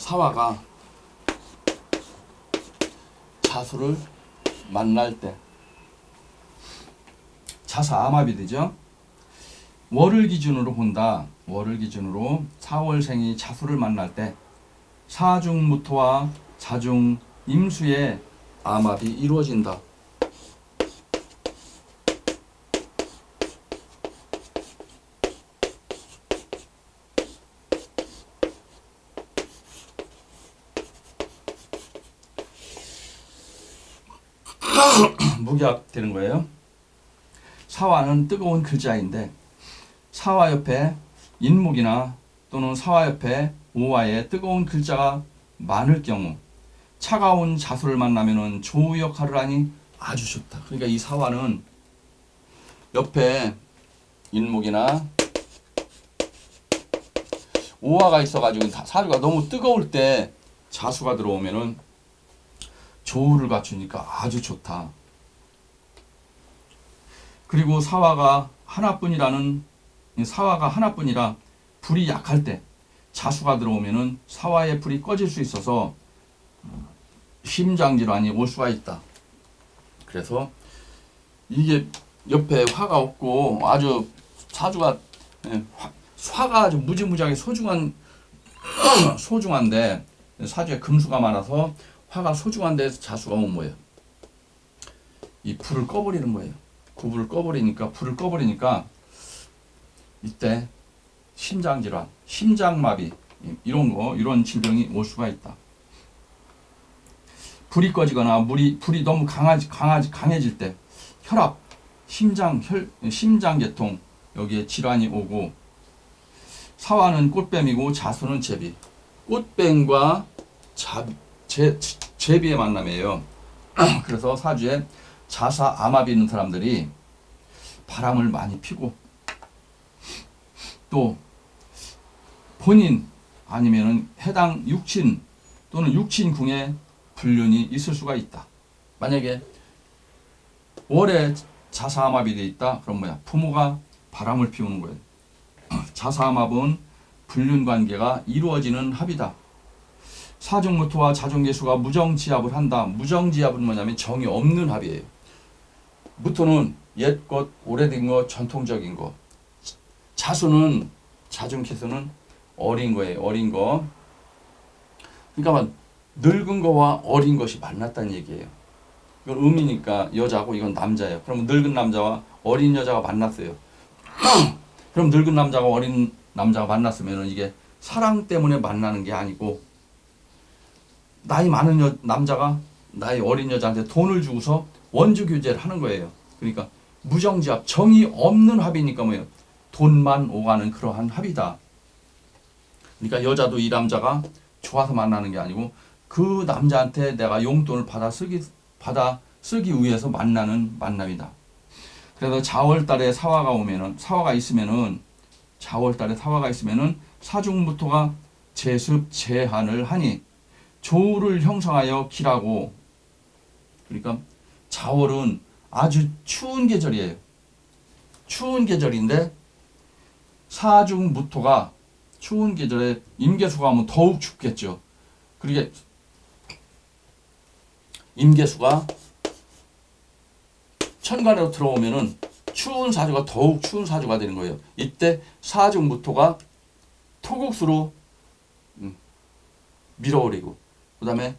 사화가 자수를 만날 때 자사암합이 되죠. 월을 기준으로 본다. 월을 기준으로 4월생이 자수를 만날 때 사중무토와 자중 임수의 암합이 이루어진다. 무기합 되는 거예요. 사화는 뜨거운 글자인데 사화 옆에 인목이나 또는 사화 옆에 오화에 뜨거운 글자가 많을 경우 차가운 자수를 만나면은 조우 역할을 하니 아주 좋다. 그러니까 이 사화는 옆에 인목이나 오화가 있어가지고 사주가 너무 뜨거울 때 자수가 들어오면은 조우를 갖추니까 아주 좋다. 그리고 사화가 하나뿐이라 불이 약할 때 자수가 들어오면은 사화의 불이 꺼질 수 있어서 심장질환이 올 수가 있다. 그래서 이게 옆에 화가 없고 아주 사주가 화가 아주 무지무지하게 소중한데 사주에 금수가 많아서 화가 소중한데 자수가 오면 뭐예요? 이 불을 꺼버리는 거예요. 불을 꺼버리니까 이때 심장질환, 심장마비 이런 질병이 올 수가 있다. 불이 꺼지거나 불이 너무 강해질 때 혈압, 심장계통 여기에 질환이 오고 사화는 꽃뱀이고 자수는 제비. 꽃뱀과 제비의 만남이에요. 그래서 사주에 자사 암합이 있는 사람들이 바람을 많이 피고 또 본인 아니면은 해당 육친 또는 육친궁에 불륜이 있을 수가 있다. 만약에 월에 자사암합이 돼 있다. 그럼 뭐야? 부모가 바람을 피우는 거예요. 자사암합은 불륜 관계가 이루어지는 합이다. 사중무토와 자중계수가 무정지합을 한다. 무정지합은 뭐냐면 정이 없는 합이에요. 무토는 옛것, 오래된 것, 전통적인 것. 자중계수는 어린 거예요. 어린 거. 그러니까 늙은 거와 어린 것이 만났다는 얘기예요. 이건 음이니까 여자고 이건 남자예요. 그럼 늙은 남자와 어린 여자가 만났어요. 그럼 늙은 남자가 어린 남자가 만났으면 이게 사랑 때문에 만나는 게 아니고 나이 많은 남자가 나이 어린 여자한테 돈을 주고서 원주 교제를 하는 거예요. 그러니까 무정지합, 정이 없는 합이니까 뭐예요? 돈만 오가는 그러한 합이다. 그러니까 여자도 이 남자가 좋아서 만나는 게 아니고 그 남자한테 내가 용돈을 받아 쓰기 위해서 만나는 만남이다. 그래서 자월달에 사화가 있으면은 사중무토가 제습 제한을 하니 조우를 형성하여 기라고. 그러니까 자월은 아주 추운 계절이에요. 추운 계절인데 사중무토가 추운 계절에 임계수가 하면 더욱 춥겠죠. 그러게 임계수가 천간으로 들어오면은 추운 사주가 더욱 추운 사주가 되는 거예요. 이때 사중무토가 토국수로 밀어버리고 그 다음에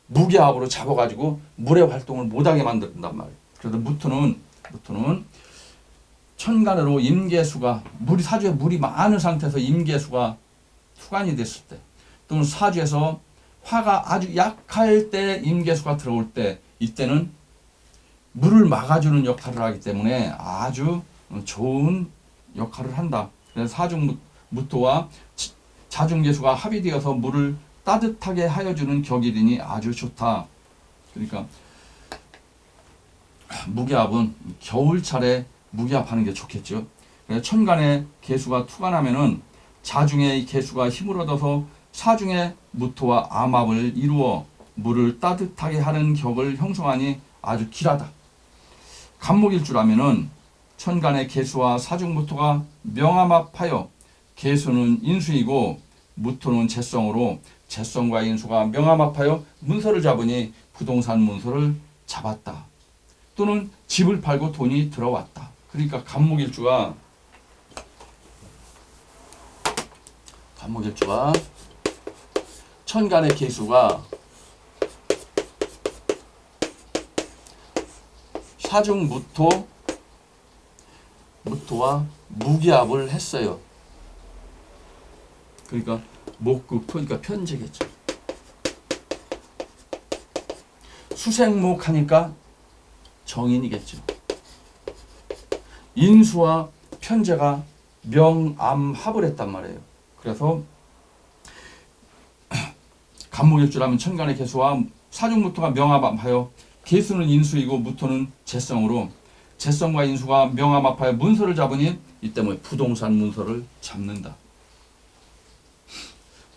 무기압으로 잡아가지고 물의 활동을 못하게 만든단 말이에요. 그래서 무토는 천간으로 임계수가 사주에 물이 많은 상태에서 임계수가 투간이 됐을 때 또는 사주에서 화가 아주 약할 때 임계수가 들어올 때 이때는 물을 막아주는 역할을 하기 때문에 아주 좋은 역할을 한다. 그래서 사중무토와 자중계수가 합의되어서 물을 따뜻하게 하여주는 격일이니 아주 좋다. 그러니까 무기압은 겨울철에 무기압하는 게 좋겠죠. 그래서 천간에 계수가 투간하면은 자중의 계수가 힘을 얻어서 사중의 무토와 암합을 이루어 물을 따뜻하게 하는 격을 형성하니 아주 길하다. 간목일주라면은 천간의 계수와 사중무토가 명암합하여 계수는 인수이고 무토는 재성으로 재성과 인수가 명함합하여 문서를 잡으니 부동산 문서를 잡았다. 또는 집을 팔고 돈이 들어왔다. 그러니까 간목일주가 천간의 개수가 사중 무토와 무기합을 했어요. 그러니까 목극토, 그러니까 편제겠죠. 수생목 하니까 정인이겠죠. 인수와 편제가 명암합을 했단 말이에요. 그래서 간목일주라면 천간의 개수와 사중무토가 명암합하여 개수는 인수이고 무토는 재성으로 재성과 인수가 명암합하여 문서를 잡으니 이때 뭐 부동산 문서를 잡는다.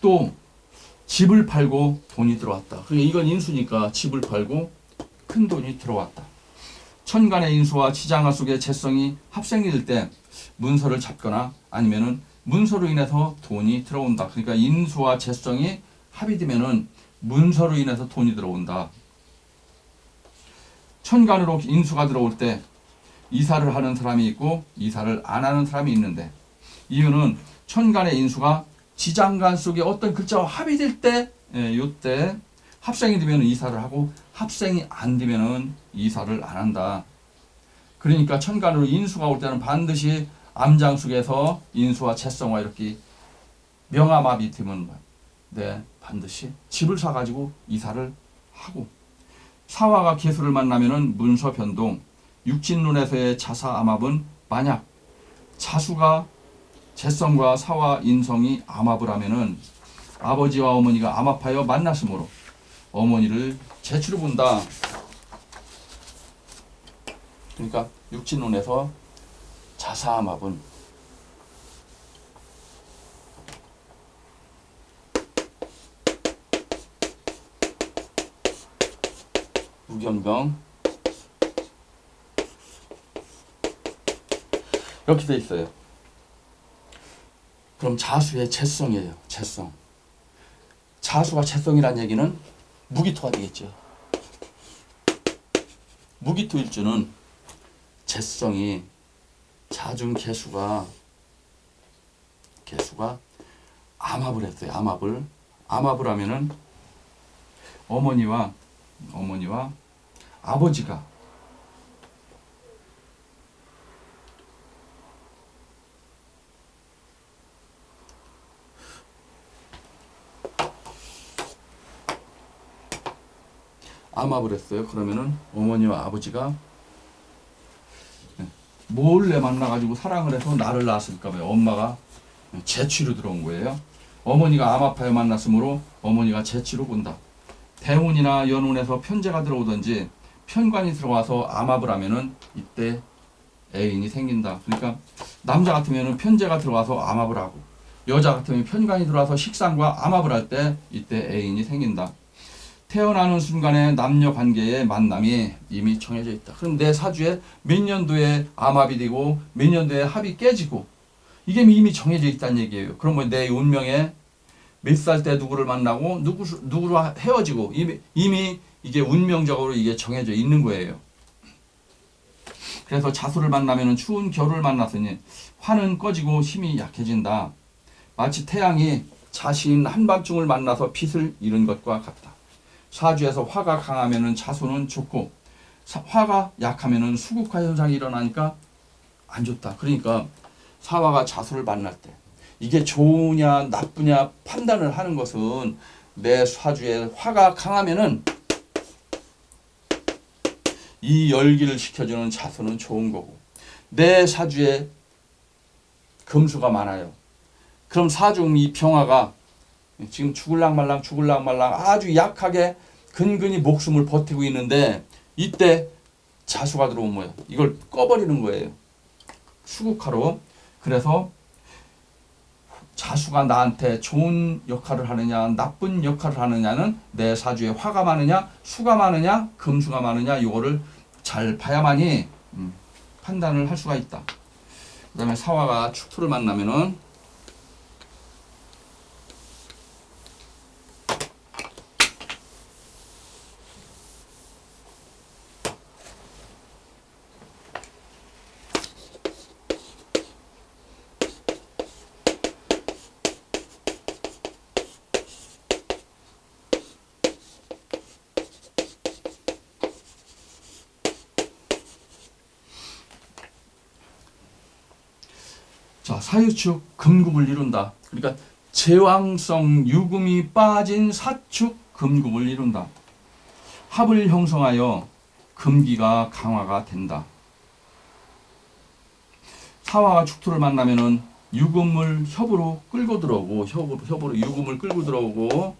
또 집을 팔고 돈이 들어왔다. 그러니까 이건 인수니까 집을 팔고 큰 돈이 들어왔다. 천간의 인수와 지장화 속의 재성이 합생일 때 문서를 잡거나 아니면은 문서로 인해서 돈이 들어온다. 그러니까 인수와 재성이 합이 되면은 문서로 인해서 돈이 들어온다. 천간으로 인수가 들어올 때 이사를 하는 사람이 있고 이사를 안 하는 사람이 있는데, 이유는 천간의 인수가 지장간 속에 어떤 글자와 합이 될 때, 요때 합생이 되면 이사를 하고 합생이 안 되면 이사를 안 한다. 그러니까 천간으로 인수가 올 때는 반드시 암장 속에서 인수와 재성과 이렇게 명암합이 되면 반드시 집을 사가지고 이사를 하고, 사화가 개수를 만나면은 문서 변동, 육진론에서의 자사암합은 만약 자수가 재성과 사화 인성이 암합을 하면은 아버지와 어머니가 암합하여 만났으므로 어머니를 재치로 본다. 그러니까 육진론에서 자사암합은 무견병 이렇게 돼 있어요. 그럼 자수의 재성이에요. 재성. 자수가 재성이란 얘기는 무기토가 되겠죠. 무기토일주는 재성이 자중 개수가 암합을 했어요. 암합을 하면은 어머니와 아버지가 암합을 했어요. 그러면은 어머니와 아버지가 몰래 만나가지고 사랑을 해서 나를 낳았을까봐요. 엄마가 재취로 들어온 거예요. 어머니가 암합하여 만났으므로 어머니가 재취로 본다. 대운이나 연운에서 편제가 들어오든지 편관이 들어와서 암합을 하면은 이때 애인이 생긴다. 그러니까 남자 같으면은 편제가 들어와서 암합을 하고, 여자 같으면 편관이 들어와서 식상과 암합을 할 때 이때 애인이 생긴다. 태어나는 순간에 남녀 관계의 만남이 이미 정해져 있다. 그럼 내 사주에 몇 년도에 암합이 되고 몇 년도에 합이 깨지고 이게 이미 정해져 있다는 얘기예요. 그럼 뭐 내 운명에 몇 살 때 누구를 만나고 누구로 헤어지고 이미 이게 운명적으로 이게 정해져 있는 거예요. 그래서 자수를 만나면 추운 겨울을 만났으니 화는 꺼지고 힘이 약해진다. 마치 태양이 자신 한밤중을 만나서 빛을 잃은 것과 같다. 사주에서 화가 강하면은 자수는 좋고 화가 약하면은 수국화 현상이 일어나니까 안 좋다. 그러니까 사화가 자수를 만날 때 이게 좋으냐 나쁘냐 판단을 하는 것은 내 사주에 화가 강하면은 이 열기를 식혀주는 자수는 좋은 거고, 내 사주에 금수가 많아요. 그럼 사중 이 병화가 지금 죽을랑 말랑 아주 약하게 근근히 목숨을 버티고 있는데 이때 자수가 들어오면 뭐예요? 이걸 꺼버리는 거예요. 수국화로. 그래서 자수가 나한테 좋은 역할을 하느냐 나쁜 역할을 하느냐는 내 사주에 화가 많으냐 수가 많으냐 금수가 많으냐 이거를 잘 봐야만이 판단을 할 수가 있다. 그 다음에 사화가 축토를 만나면은 자, 사유축 금국을 이룬다. 그러니까 제왕성 유금이 빠진 사축 금국을 이룬다. 합을 형성하여 금기가 강화가 된다. 사화가 축토를 만나면은 유금을 협으로 끌고 들어오고 협으로 유금을 끌고 들어오고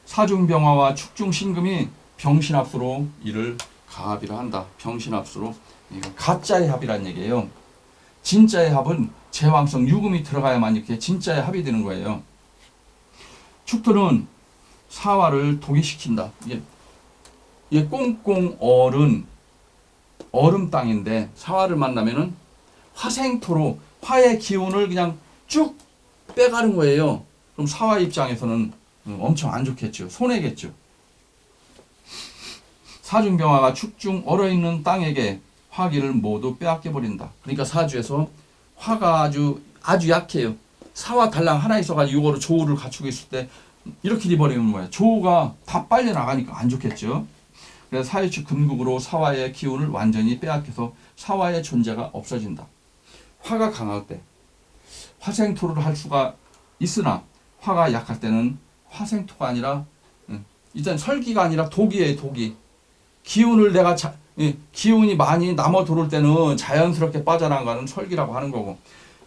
사중병화와 축중신금이 병신합수로 이를 가합이라 한다. 병신합수로. 이거 가짜의 합이란 얘기예요. 진짜의 합은 제왕성 유금이 들어가야만 이렇게 진짜의 합이 되는 거예요. 축토는 사화를 독이시킨다. 이게 꽁꽁 얼음 땅인데 사화를 만나면은 화생토로 화의 기운을 그냥 쭉 빼가는 거예요. 그럼 사화 입장에서는 엄청 안 좋겠죠. 손해겠죠. 사중병화가 축중 얼어있는 땅에게 화기를 모두 빼앗겨 버린다. 그러니까 사주에서 화가 아주 약해요. 사화 달랑 하나 있어가지고 이거로 조우를 갖추고 있을 때 이렇게 돼버리면 뭐야? 조우가 다 빨려 나가니까 안 좋겠죠. 그래서 사유축 금국으로 사화의 기운을 완전히 빼앗겨서 사화의 존재가 없어진다. 화가 강할 때 화생토를 할 수가 있으나 화가 약할 때는 화생토가 아니라 일단 설기가 아니라 독이에요. 독이. 기운을 기운이 많이 남아 돌을 때는 자연스럽게 빠져나가는 설기라고 하는 거고,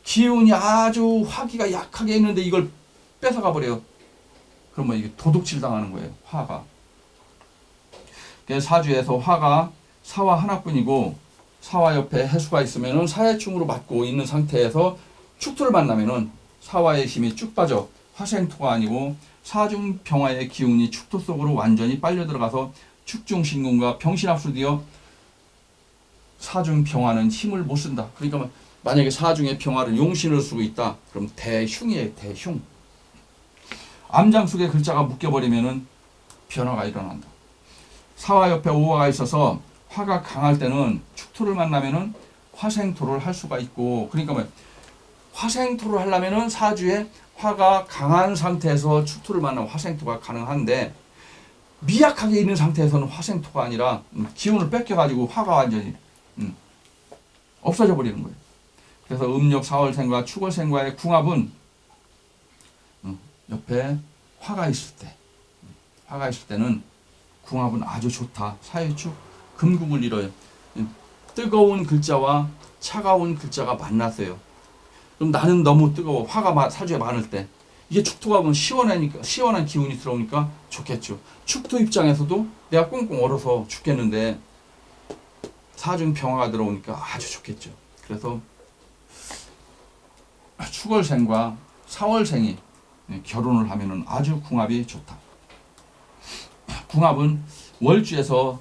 기운이 아주 화기가 약하게 있는데 이걸 뺏어가 버려요. 그러면 이게 도둑질 당하는 거예요. 화가. 그래서 사주에서 화가 사화 하나뿐이고 사화 옆에 해수가 있으면은 사해충으로 맞고 있는 상태에서 축토를 만나면은 사화의 힘이 쭉 빠져 화생토가 아니고 사중병화의 기운이 축토 속으로 완전히 빨려 들어가서 축중신금과 병신합수되어 사중병화는 힘을 못 쓴다. 그러니까 만약에 사중의 병화를 용신을 쓰고 있다. 그럼 대흉이에요. 대흉. 암장 속에 글자가 묶여버리면은 변화가 일어난다. 사화 옆에 오화가 있어서 화가 강할 때는 축토를 만나면은 화생토를 할 수가 있고, 그러니까 화생토를 하려면은 사주에 화가 강한 상태에서 축토를 만나면 화생토가 가능한데, 미약하게 있는 상태에서는 화생토가 아니라 기운을 뺏겨가지고 화가 완전히 없어져 버리는 거예요. 그래서 음력 사월생과 축월생과의 궁합은 옆에 화가 있을 때는 궁합은 아주 좋다. 사유축 금국을 이뤄요. 뜨거운 글자와 차가운 글자가 만났어요. 그럼 나는 너무 뜨거워. 화가 사주에 많을 때. 이게 축토가 보면 시원한 기운이 들어오니까 좋겠죠. 축토 입장에서도 내가 꽁꽁 얼어서 죽겠는데 사중 병화가 들어오니까 아주 좋겠죠. 그래서 축월생과 사월생이 결혼을 하면은 아주 궁합이 좋다. 궁합은 월주에서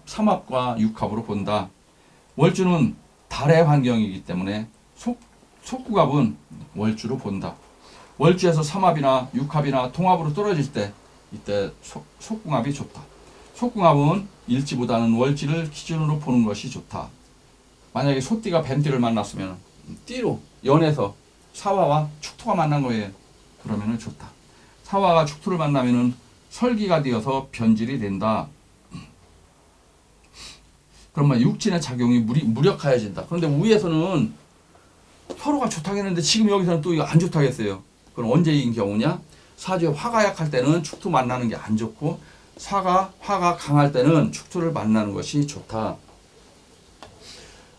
삼합과 육합으로 본다. 월주는 달의 환경이기 때문에 속궁합은 월주로 본다. 월주에서 삼합이나 육합이나 동합으로 떨어질 때 이때 속궁합이 좋다. 속궁합은 일지보다는 월지를 기준으로 보는 것이 좋다. 만약에 소띠가 뱀띠를 만났으면 띠로 연에서 사화와 축토가 만난 거예요. 그러면은 좋다. 사화가 축토를 만나면은 설기가 되어서 변질이 된다. 그러면 육진의 작용이 무력화해진다. 그런데 위에서는 서로가 좋다겠는데 지금 여기서는 또 이거 안 좋다겠어요. 그럼 언제인 경우냐? 사주에 화가 약할 때는 축토 만나는 게 안 좋고 화가 강할 때는 축토를 만나는 것이 좋다.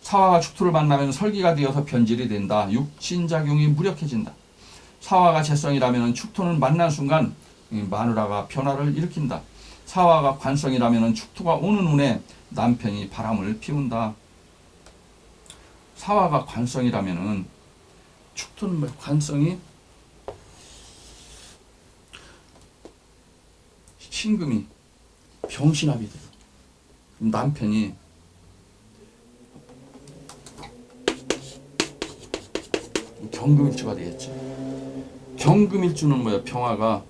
사화가 축토를 만나면 설기가 되어서 변질이 된다. 육진작용이 무력해진다. 사화가 재성이라면 축토는 만난 순간 마누라가 변화를 일으킨다. 사화가 관성이라면 축토가 오는 운에 남편이 바람을 피운다. 사화가 관성이라면 축토는 관성이 신금이 병신합이 돼요. 남편이 경금일주가 되겠죠. 경금일주는 뭐야? 병화가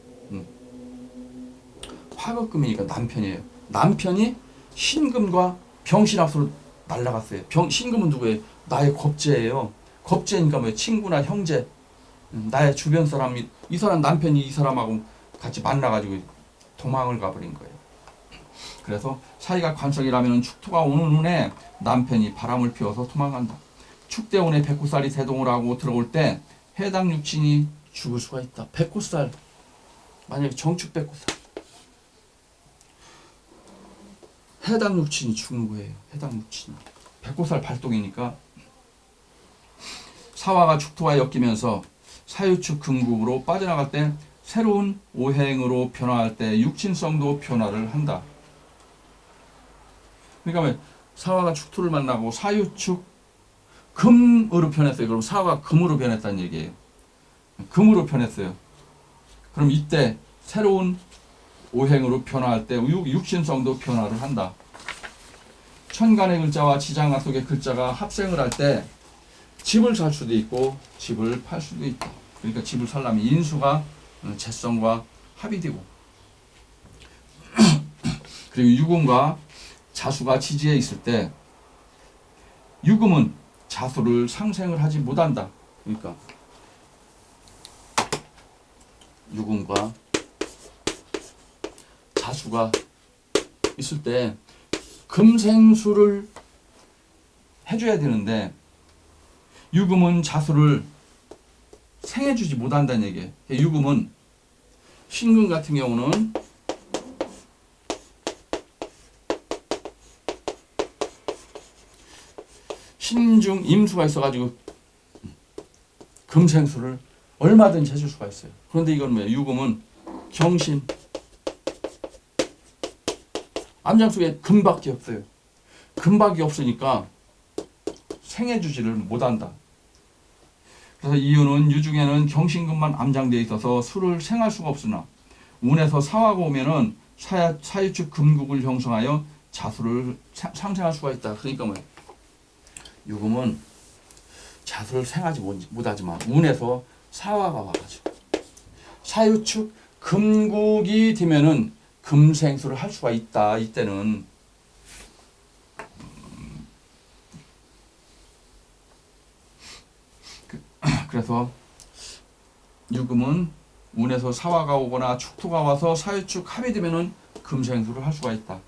화급금이니까 남편이에요. 남편이 신금과 병신합수로 날라갔어요. 신금은 누구예요? 나의 겁재예요. 겁재니까 뭐예요? 친구나 형제, 나의 주변 사람이 이 사람 남편이 이 사람하고 같이 만나가지고 도망을 가버린 거예요. 그래서 사이가 관성이라면 축토가 오는 운에 남편이 바람을 피워서 도망간다. 축대운에 백호살이 대동을 하고 들어올 때 해당 육친이 죽을 수가 있다. 백호살, 만약에 정축 백호살, 해당 육친이 죽는 거예요. 해당 육친이. 백호살 발동이니까 사화가 축토와 엮이면서 사유축 금국으로 빠져나갈 때 새로운 오행으로 변화할 때 육친성도 변화를 한다. 그러니까 왜 사화가 축토를 만나고 사유축 금으로 변했어요. 그럼 사화가 금으로 변했다는 얘기예요. 금으로 변했어요. 그럼 이때 새로운 오행으로 변화할 때 육신성도 변화를 한다. 천간의 글자와 지장학 속의 글자가 합생을 할 때 집을 살 수도 있고 집을 팔 수도 있다. 그러니까 집을 살려면 인수가 재성과 합이 되고 그리고 유금과 자수가 지지해 있을 때 유금은 자수를 상생을 하지 못한다. 그러니까 유금과 자수가 있을 때 금생수를 해줘야 되는데 유금은 자수를 생해주지 못한다는 얘기예요. 유금은 신금 같은 경우는 신중 임수가 있어가지고 금생수를 얼마든지 해줄 수가 있어요. 그런데 이건 뭐예요? 유금은 경신, 암장 속에 금밖에 없어요. 금밖에 없으니까 생해주지를 못한다. 그래서 이유는 유중에는 경신금만 암장되어 있어서 수를 생할 수가 없으나 운에서 사화가 오면은 사유축 금국을 형성하여 자수를 상생할 수가 있다. 그러니까 뭐예요? 유금은 자수를 생하지 못하지만 운에서 사화가 와가지고 사유축 금국이 되면은 금생수를 할 수가 있다. 이때는 그래서 유금은 운에서 사화가 오거나 축토가 와서 사유축 합이 되면은 금생수를 할 수가 있다.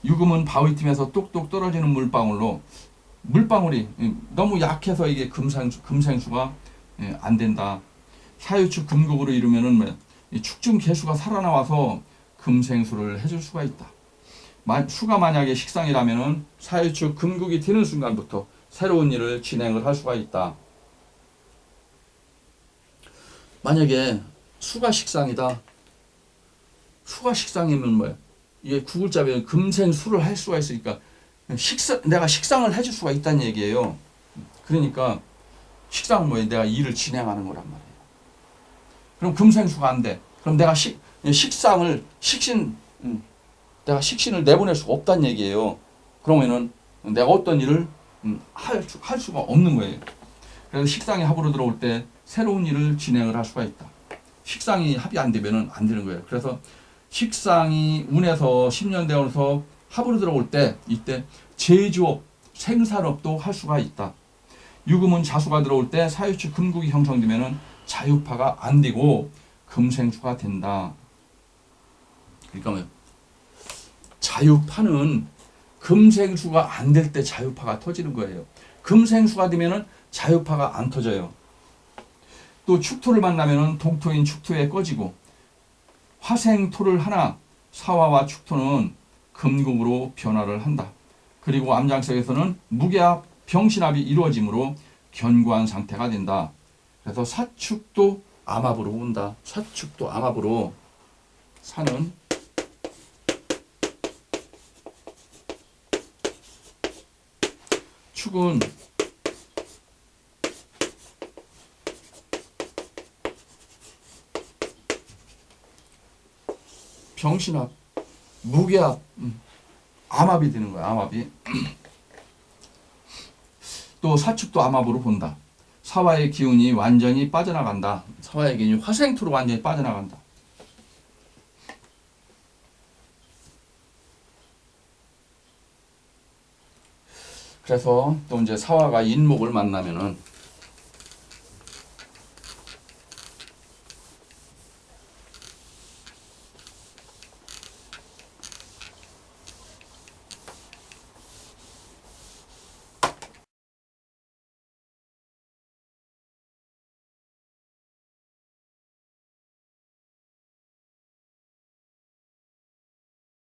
유금은 바위 틈에서 뚝뚝 떨어지는 물방울이 너무 약해서 이게 금생수가 안 된다. 사유축 금국으로 이루면은 축중 개수가 살아나와서 금생수를 해줄 수가 있다. 수가 만약에 식상이라면은 사유축 금국이 되는 순간부터 새로운 일을 진행을 할 수가 있다. 만약에 수가 식상이다. 수가 식상이면 뭐야? 이게 구글자면 금생수를 할 수가 있으니까 내가 식상을 해줄 수가 있다는 얘기예요. 그러니까 식상은 뭐예요? 내가 일을 진행하는 거란 말이에요. 그럼 금생수가 안 돼. 그럼 내가 내가 식신을 내보낼 수가 없다는 얘기예요. 그러면은 내가 어떤 일을 할 수가 없는 거예요. 그래서 식상이 합으로 들어올 때 새로운 일을 진행을 할 수가 있다. 식상이 합이 안 되면은 안 되는 거예요. 그래서 식상이 운에서 10년 되어서 합으로 들어올 때 이때 제조업, 생산업도 할 수가 있다. 유금은 자수가 들어올 때 사유축 금국이 형성되면은 자유파가 안 되고 금생수가 된다. 그러니까 뭐예요? 자유파는 금생수가 안 될 때 자유파가 터지는 거예요. 금생수가 되면은 자유파가 안 터져요. 또 축토를 만나면은 동토인 축토에 꺼지고 화생토를 하나 사화와 축토는 금국으로 변화를 한다. 그리고 암장석에서는 무게합, 병신합이 이루어지므로 견고한 상태가 된다. 그래서 사축도 암합으로 온다. 사축도 암합으로 사는 축은 병신합, 무게합, 암합이 되는 거야. 암합이. 또 사축도 암합으로 본다. 사화의 기운이 완전히 빠져나간다. 사화의 기운이 화생토로 완전히 빠져나간다. 그래서 또 이제 사화가 인목을 만나면은